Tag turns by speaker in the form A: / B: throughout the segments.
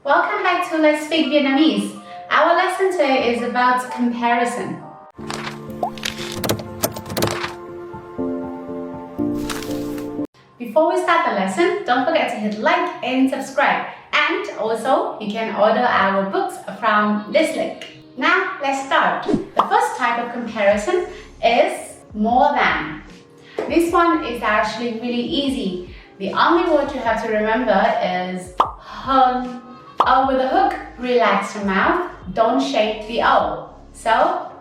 A: Welcome back to Let's Speak Vietnamese. Our lesson today is about comparison. Before we start the lesson, don't forget to hit like and subscribe. And also, you can order our books from this link. Now, let's start. The first type of comparison is more than. This one is actually really easy. The only word you have to remember is hơn. O with a hook, relax your mouth, don't shake the O. So,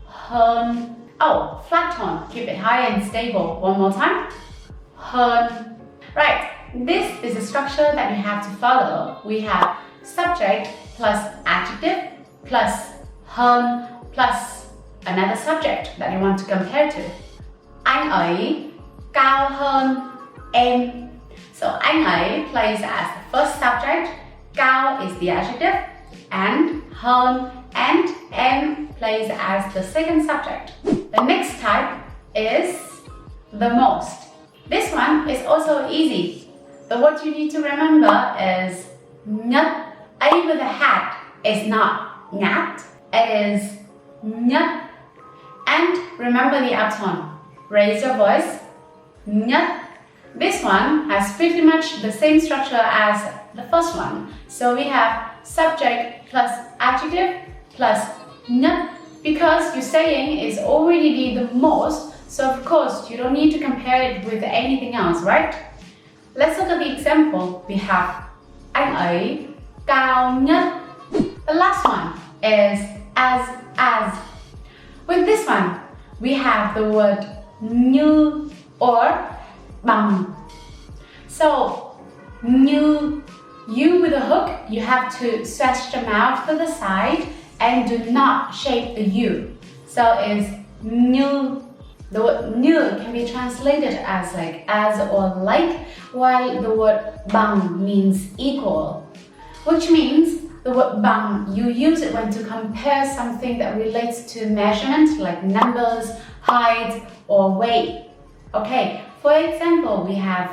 A: hơn. O, flat tone, keep it high and stable. One more time. Hơn. Right, this is a structure that you have to follow. We have subject plus adjective plus hơn plus another subject that you want to compare to. Anh ấy cao hơn em. So anh ấy plays as the first subject, cao is the adjective, and hơn and em plays as the second subject. The next type is the most. This one is also easy. The word you need to remember is nhất. A with a hat is not nhát, it is nhất. And remember the uptone. Raise your voice. Nhất. This one has pretty much the same structure as the first one. So we have subject plus adjective plus nhất. Because your saying is already the most, so of course you don't need to compare it with anything else, right? Let's look at the example. We have anh ấy cao nhất. The last one is as. With this one, we have the word như or bằng. So, như, you with a hook, you have to stretch the mouth to the side and do not shape the U. So it's như. The word như can be translated as like as or like, while the word bằng means equal. Which means the word bằng, you use it when to compare something that relates to measurement like numbers, height, or weight. Okay, for example, we have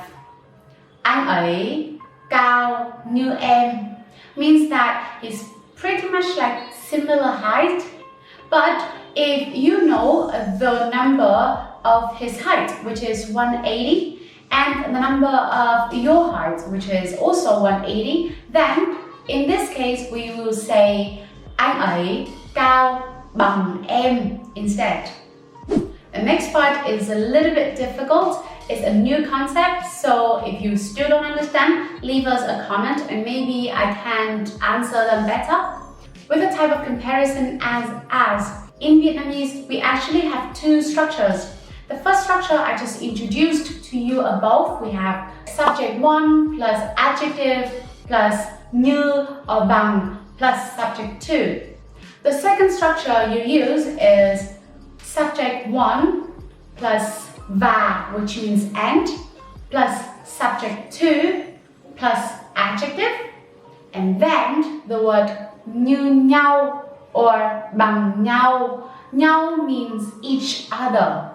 A: anh ấy cao như em, means that he's pretty much like similar height, but if you know the number of his height, which is 180, and the number of your height, which is also 180, then in this case we will say anh ấy cao bằng em instead. The next part is a little bit difficult. It's a new concept, so if you still don't understand, leave us a comment and maybe I can answer them better. With the type of comparison as, in Vietnamese, we actually have two structures. The first structure I just introduced to you above. We have subject 1 plus adjective plus như or bằng plus subject 2. The second structure you use is subject 1 plus và, which means and, plus subject 2 plus adjective, and then the word như nhau or bằng nhau. Nhau means each other.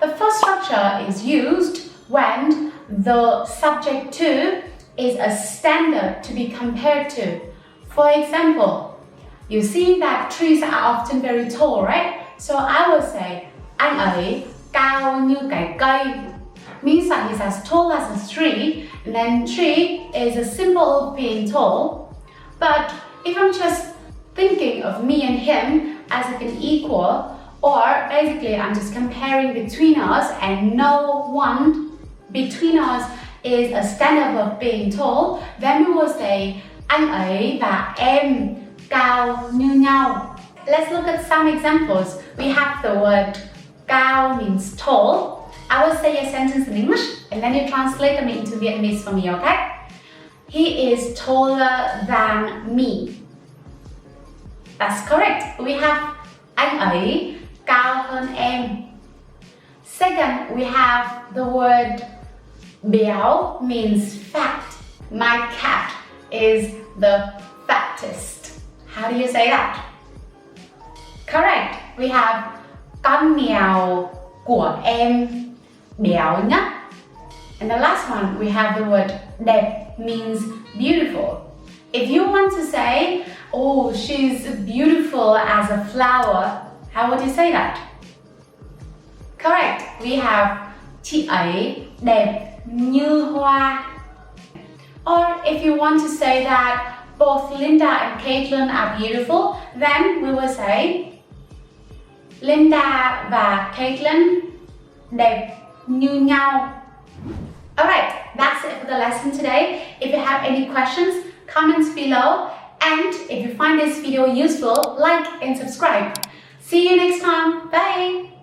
A: The first structure is used when the subject 2 is a standard to be compared to. For example, you see that trees are often very tall, right? So I will say anh ấy cao như cái cây, means that he's as tall as a tree, and then tree is a symbol of being tall. But if I'm just thinking of me and him as like an equal, or basically I'm just comparing between us and no one between us is a standard of being tall, then we will say anh ấy và em cao như nhau. Let's look at some examples. We have the word cao means tall. I will say a sentence in English and then you translate them into Vietnamese for me, okay? He is taller than me. That's correct. We have anh ấy cao hơn em. Second, we have the word béo means fat. My cat is the fattest. How do you say that? Correct. We have con mèo của em béo nhất. And the last one, we have the word đẹp means beautiful. If you want to say, oh, she's beautiful as a flower, how would you say that? Correct. We have chị ấy đẹp như hoa. Or if you want to say that both Linda and Caitlin are beautiful, then we will say Linda và Caitlin đẹp như nhau. Alright, that's it for the lesson today. If you have any questions, comments below. And if you find this video useful, like and subscribe. See you next time. Bye!